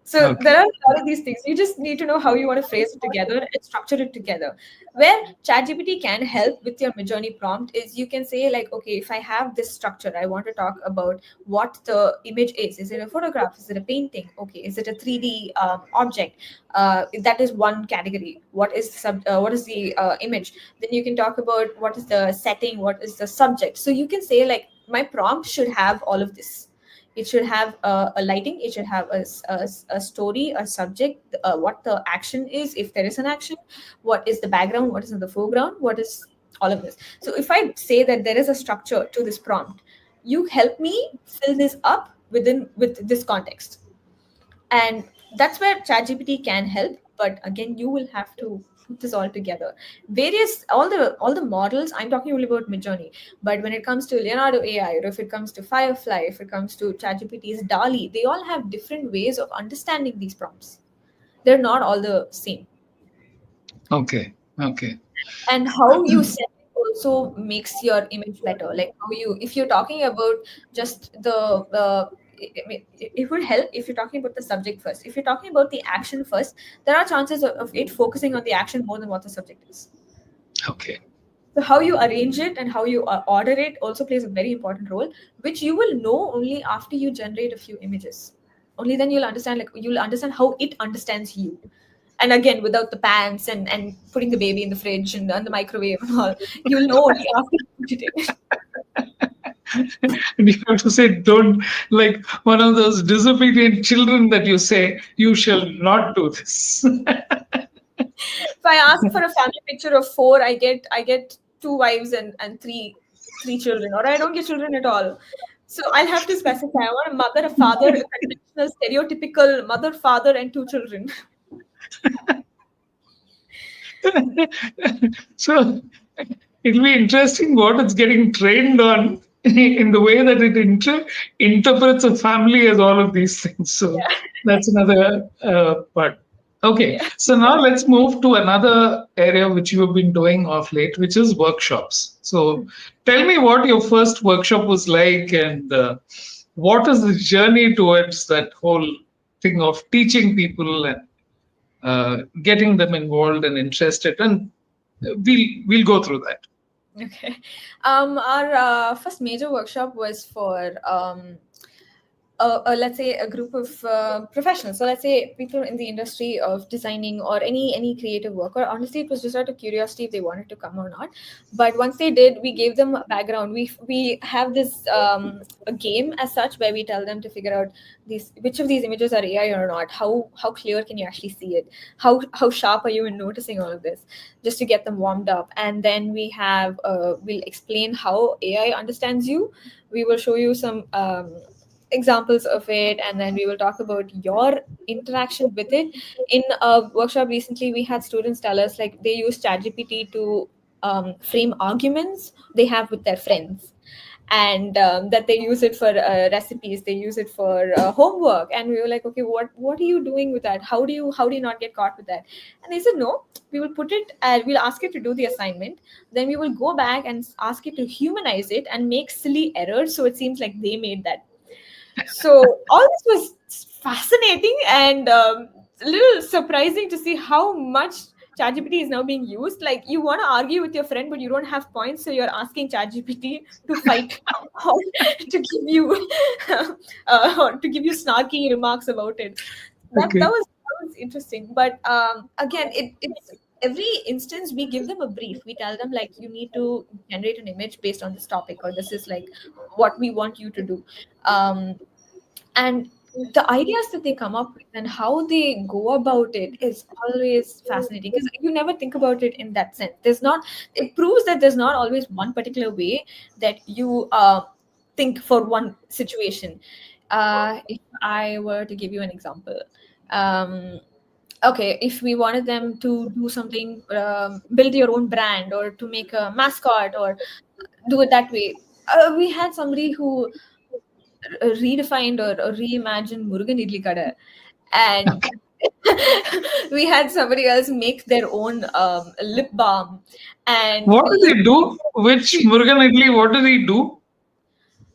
So Okay. there are a lot of these things. You just need to know how you want to phrase it together and structure it together. Where ChatGPT can help with your Midjourney prompt is you can say like, okay, if I have this structure, I want to talk about what the image is. Is it a photograph? Is it a painting? Okay, is it a 3D object? That is one category. What is the image? Then you can talk about what is the setting, what is the subject. So you can say like, my prompt should have all of this. It should have a lighting, it should have a story, a subject, what the action is, if there is an action, what is the background, what is in the foreground, what is all of this. So if I say that there is a structure to this prompt, you help me fill this up with this context. And that's where ChatGPT can help, but again, you will have to put this all together. All the models, I'm talking only about Midjourney, but when it comes to Leonardo AI, or if it comes to Firefly, if it comes to ChatGPT's DALI, they all have different ways of understanding these prompts. They're not all the same. Okay. Okay. And how you set it also makes your image better. Like how you, if you're talking about just I mean, it would help if you're talking about the subject first. If you're talking about the action first, there are chances of it focusing on the action more than what the subject is. Okay. So how you arrange it and how you order it also plays a very important role, which you will know only after you generate a few images. Only then you'll understand how it understands you. And again, without the pants and putting the baby in the fridge and the microwave and all, you'll know only after you put it in. And you have to say, don't, like one of those disobedient children that you say, you shall not do this. If I ask for a family picture of four, I get two wives and three children, or I don't get children at all. So I'll have to specify. I want a mother, a father, a conventional, stereotypical mother, father, and two children. So it'll be interesting what it's getting trained on in the way that it interprets a family as all of these things. So Yeah. that's another part. Okay, Yeah. so now let's move to another area which you have been doing of late, which is workshops. So tell me what your first workshop was like, and what is the journey towards that whole thing of teaching people and getting them involved and interested, and we'll go through that. Okay. Our first major workshop was for let's say a group of professionals. So let's say people in the industry of designing or any creative work. Or honestly, it was just out of curiosity if they wanted to come or not. But once they did, we gave them a background. We have this a game as such where we tell them to figure out these which of these images are AI or not. How clear can you actually see it? How sharp are you in noticing all of this? Just to get them warmed up. And then we'll explain how AI understands you. We will show you some examples of it, and then we will talk about your interaction with it. In a workshop recently, we had students tell us like they use ChatGPT to frame arguments they have with their friends, and that they use it for recipes, they use it for homework, and we were like, okay, what are you doing with that? How do you not get caught with that? And they said, no, we will put it, we'll ask it to do the assignment, then we will go back and ask it to humanize it and make silly errors so it seems like they made that. So all this was fascinating and a little surprising to see how much ChatGPT is now being used. Like you want to argue with your friend, but you don't have points, so you're asking ChatGPT to fight or to give you snarky remarks about it. That Okay. was interesting. But again, it's every instance we give them a brief. We tell them like you need to generate an image based on this topic, or this is like what we want you to do. And the ideas that they come up with and how they go about it is always fascinating, because you never think about it in that sense. It proves that there's not always one particular way that you think for one situation. If I were to give you an example, um, okay, if we wanted them to do something, build your own brand or to make a mascot or do it that way, we had somebody who redefined or reimagined Murugan Idli Kada. And Okay. we had somebody else make their own lip balm. And What do they do? Which Murugan Idli, what do they do?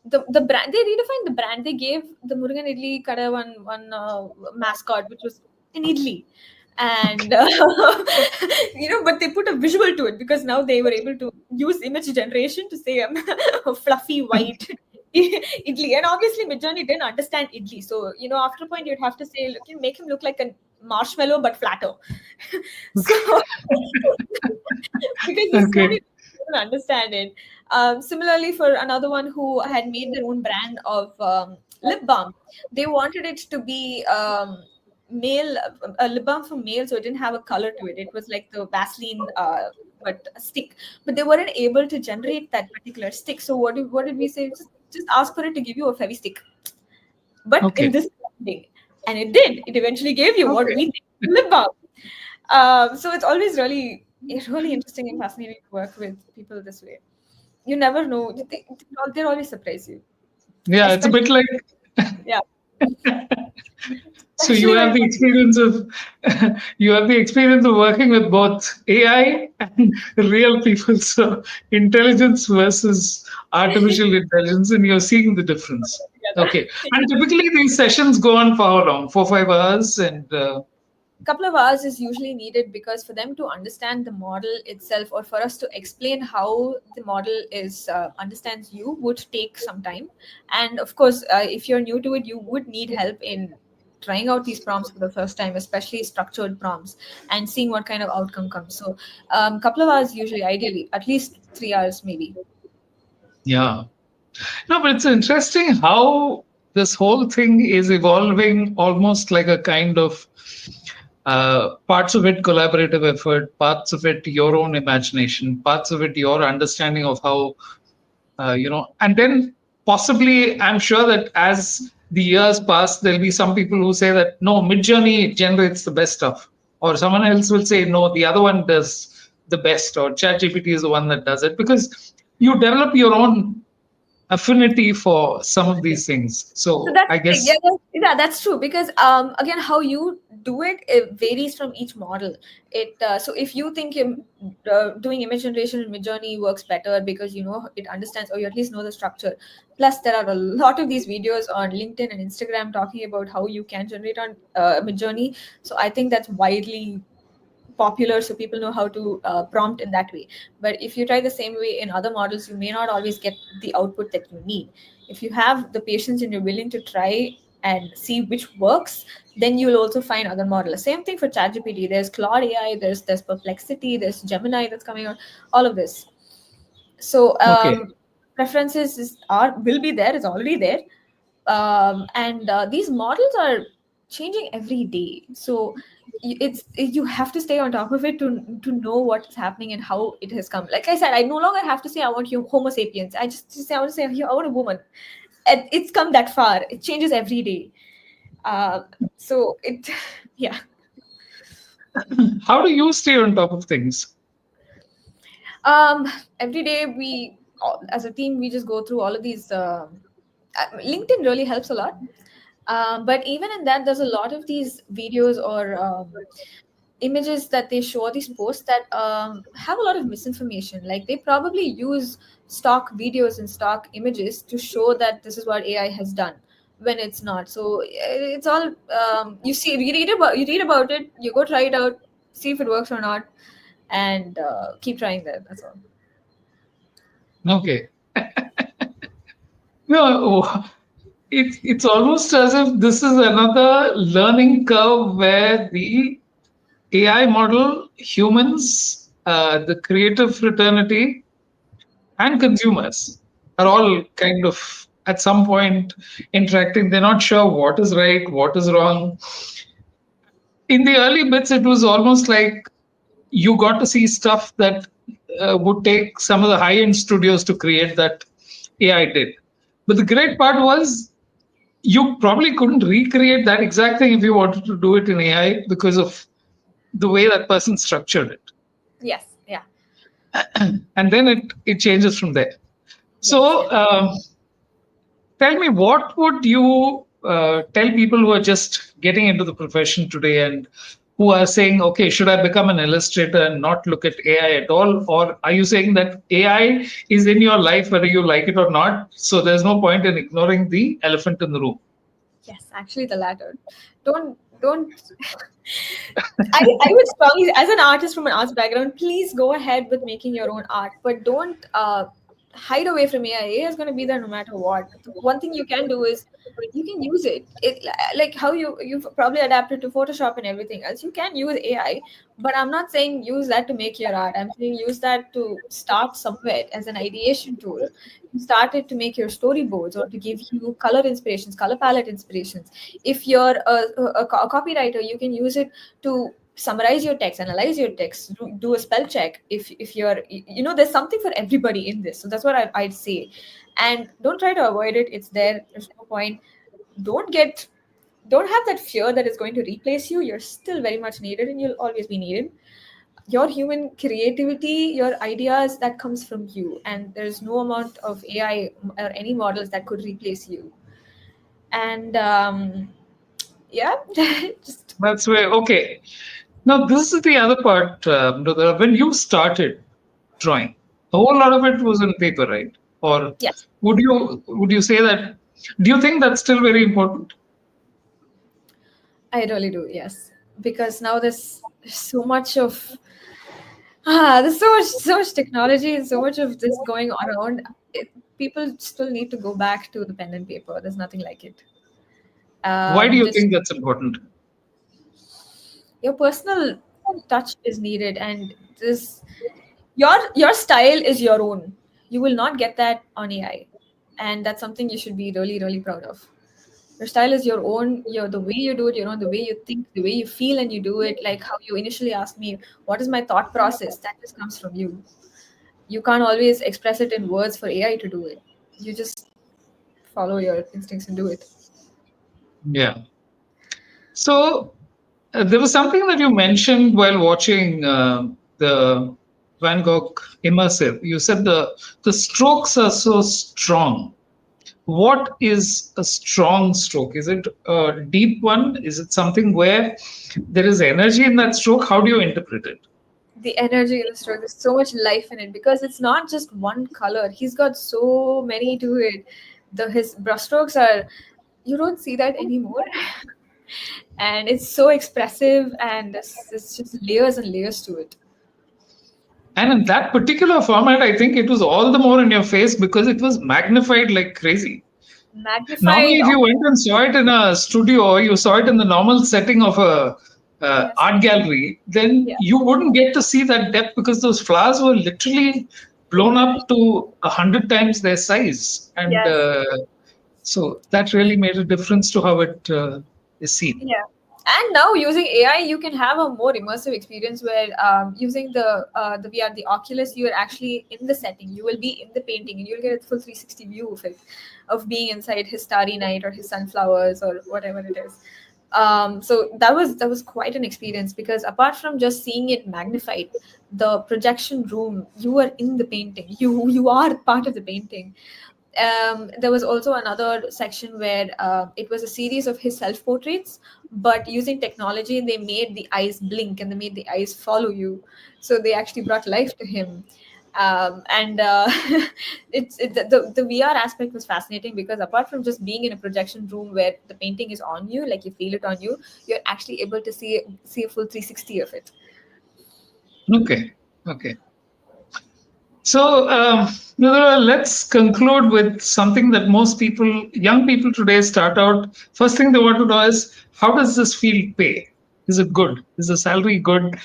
the brand, they redefined the brand. They gave the Murugan Idli Kada one mascot, which was an idli. And but they put a visual to it, because now they were able to use image generation to say a fluffy white idli. And obviously Midjourney didn't understand idli, so after a point you'd have to say, look, you make him look like a marshmallow but flatter. So because he's so Okay. many people don't understand it. Similarly, for another one who had made their own brand of lip balm, they wanted it to be male, a lip balm for male, so it didn't have a color to it. It was like the Vaseline, but a stick. But they weren't able to generate that particular stick. So what did we say? Just ask for it to give you a fairy stick, but in Okay. this branding, and it did. It eventually gave you what Okay. we think lip balm. So it's always really interesting and fascinating to work with people this way. You never know. They'll always surprise you. Yeah, it's a Especially, bit like yeah, so you especially when have it the comes experience of you have the experience of working with both AI and real people. So intelligence versus artificial intelligence, and you're seeing the difference. together. Okay. And typically these sessions go on for how long? 4 5 hours, and Couple of hours is usually needed, because for them to understand the model itself, or for us to explain how the model is understands you, would take some time. And of course, if you're new to it, you would need help in trying out these prompts for the first time, especially structured prompts, and seeing what kind of outcome comes. So couple of hours usually, ideally at least 3 hours maybe. yeah. No, but it's interesting how this whole thing is evolving almost like a kind of parts of it collaborative effort, parts of it your own imagination, parts of it your understanding of how, and then possibly I'm sure that as the years pass, there'll be some people who say that no, Midjourney generates the best stuff, or someone else will say no, the other one does the best, or ChatGPT is the one that does it, because you develop your own affinity for some of these things. So So that's I the thing. Yeah, guess that's true, because again, how you do it, it varies from each model. So if you think doing image generation in Midjourney works better because it understands, or you at least know the structure. Plus, there are a lot of these videos on LinkedIn and Instagram talking about how you can generate on Midjourney. So I think that's widely popular, so people know how to prompt in that way. But if you try the same way in other models, you may not always get the output that you need. If you have the patience and you're willing to try and see which works, then you will also find other models. Same thing for ChatGPT. There's Claude AI, there's Perplexity, there's Gemini that's coming out, all of this. So okay, preferences will be there, it's already there. And these models are changing every day, so you have to stay on top of it to know what's happening and how it has come. Like I said, I no longer have to say I want Homo sapiens. I just say I want to say I want a woman. it's come that far. It changes every day. So it, yeah. How do you stay on top of things? Every day as a team, we just go through all of these. LinkedIn really helps a lot. But even in that, there's a lot of these videos or images that they show, these posts that have a lot of misinformation. Like they probably use stock videos and stock images to show that this is what AI has done when it's not. So it's all you read about it, you go try it out, see if it works or not, and keep trying that. That's all. Okay. No, it's almost as if this is another learning curve where the AI model, humans, the creative fraternity, and consumers are all kind of at some point interacting. They're not sure what is right, what is wrong. In the early bits, it was almost like you got to see stuff that would take some of the high end studios to create that AI did. But the great part was you probably couldn't recreate that exact thing if you wanted to do it in AI because of the way that person structured it. Yes. Yeah. And then it changes from there. Yes. So tell me, what would you tell people who are just getting into the profession today and who are saying, okay, should I become an illustrator and not look at AI at all? Or are you saying that AI is in your life whether you like it or not? So there's no point in ignoring the elephant in the room. Yes, actually the latter. Don't I would strongly, as an artist from an arts background, please go ahead with making your own art, but don't hide away from AI. AI is going to be there no matter what. The one thing you can do is you can use it. Like how you've probably adapted to Photoshop and everything else. You can use AI, but I'm not saying use that to make your art. I'm saying use that to start somewhere as an ideation tool. You start it to make your storyboards or to give you color inspirations, color palette inspirations. If you're a copywriter, you can use it to summarize your text, analyze your text, do a spell check. If you're, there's something for everybody in this. So that's what I'd say. And don't try to avoid it. It's there. There's no point. Don't have that fear that it's going to replace you. You're still very much needed and you'll always be needed. Your human creativity, your ideas, that comes from you. And there's no amount of AI or any models that could replace you. And yeah, just That's where, okay. Now, this is the other part, Mrudula. When you started drawing, a whole lot of it was on paper, right? Or yes. would you say that? Do you think that's still very important? I really do, yes. Because now there's so much of there's so much technology and so much of this going around. People still need to go back to the pen and paper. There's nothing like it. Why do you Just think that's important? your personal touch is needed, and this your style is your own. You will not get that on AI, and that's something you should be really really proud of. Your style is your own. The way you do it, the way you think, the way you feel, and you do it. Like how you initially asked me, what is my thought process? That just comes from you. You can't always express it in words for AI to do it. You just follow your instincts and do it. Yeah. So there was something that you mentioned while watching the Van Gogh immersive. You said the strokes are so strong. What is a strong stroke? Is it a deep one? Is it something where there is energy in that stroke? How do you interpret it? The energy in the stroke, there's so much life in it because it's not just one color. He's got so many to it. His brushstrokes are, you don't see that anymore. And it's so expressive, and it's just layers and layers to it. And in that particular format, I think it was all the more in your face because it was magnified like crazy. Normally, Magnified. if you went and saw it in a studio or you saw it in the normal setting of a Yes. art gallery, then Yeah. you wouldn't get to see that depth because those flowers were literally blown up to 100 times their size, and Yes. so that really made a difference to how it is seen. Yeah. And now using AI, you can have a more immersive experience where using the VR, the Oculus, you are actually in the setting. You will be in the painting, and you'll get a full 360 view of it, of being inside his starry night or his sunflowers or whatever it is. So that was quite an experience, because apart from just seeing it magnified, the projection room, you are in the painting. You are part of the painting. There was also another section where it was a series of his self portraits, but using technology, they made the eyes blink and they made the eyes follow you. So they actually brought life to him. And the VR aspect was fascinating, because apart from just being in a projection room where the painting is on you, like you feel it on you, you're actually able to see a full 360 of it. Okay. Okay. So, Mrudula, let's conclude with something that most people, young people today, start out. First thing they want to know is, how does this field pay? Is it good? Is the salary good?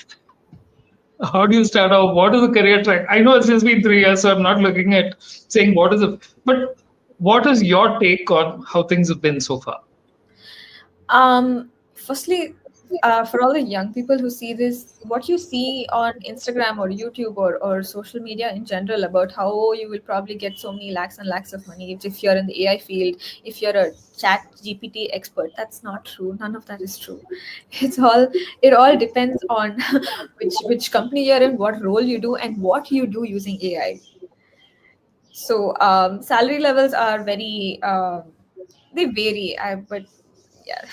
How do you start out? What is the career track? I know it's just been 3 years, so I'm not looking at saying what is it. But what is your take on how things have been so far? Firstly, for all the young people who see this, what you see on Instagram or YouTube or social media in general about how you will probably get so many lakhs and lakhs of money if you're in the AI field, if you're a ChatGPT expert, that's not true. None of that is true. It all depends on which company you're in, what role you do, and what you do using AI. So salary levels are very they vary, but yeah,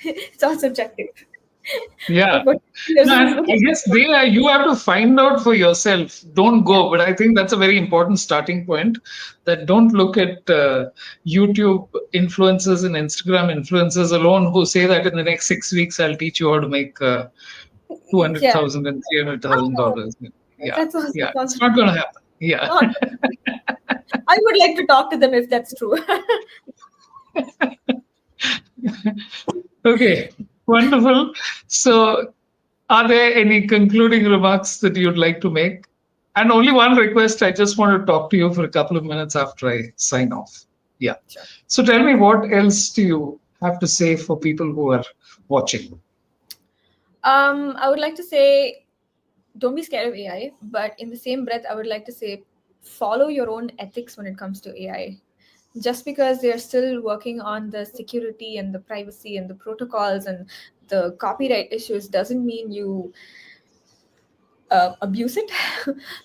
it's all subjective. Yeah. But what No, and I guess you have to find out for yourself. Don't yeah, go. But I think that's a very important starting point. That don't look at YouTube influencers and Instagram influencers alone who say that in the next 6 weeks I'll teach you how to make two hundred yeah. thousand and three hundred I thousand know. dollars. Yeah, That's also yeah, it's possible. not going to happen. Yeah. Not. I would like to talk to them if that's true. Okay. Wonderful. So, are there any concluding remarks that you'd like to make? And only one request, I just want to talk to you for a couple of minutes after I sign off. Yeah. Sure. So tell me, what else do you have to say for people who are watching? I would like to say, don't be scared of AI, but in the same breath, I would like to say, follow your own ethics when it comes to AI. Just because they're still working on the security and the privacy and the protocols and the copyright issues doesn't mean you abuse it.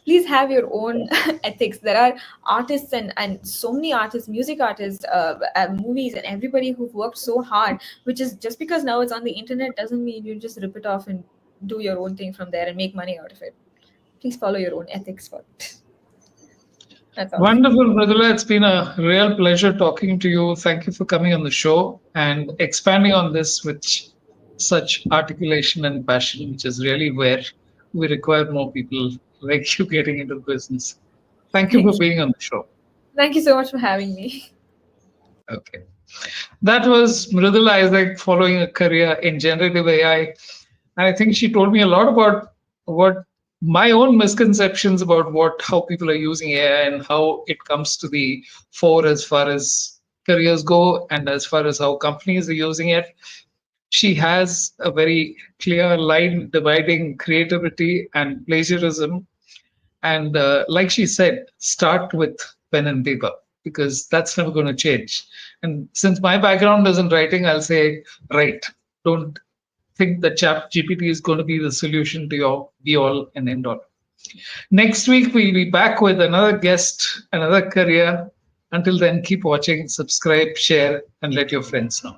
Please have your own ethics. There are artists and so many artists, music artists, movies, and everybody who've worked so hard, which is just because now it's on the internet doesn't mean you just rip it off and do your own thing from there and make money out of it. Please follow your own ethics for it. That's all. Wonderful, Mrudula. It's been a real pleasure talking to you. Thank you for coming on the show and expanding on this with such articulation and passion, which is really where we require more people like you getting into the business. Thank you for Thank you. being on the show. Thank you so much for having me. Okay. That was Mrudula Isaac following a career in generative AI. And I think she told me a lot about what my own misconceptions about how people are using AI and how it comes to the fore as far as careers go and as far as how companies are using it. She has a very clear line dividing creativity and plagiarism. And like she said, start with pen and paper because that's never going to change. And since my background is in writing, I'll say, write. Don't think that Chat GPT is going to be the solution to your be all and end all. Next week, we'll be back with another guest, another career. Until then, keep watching, subscribe, share, and let your friends know.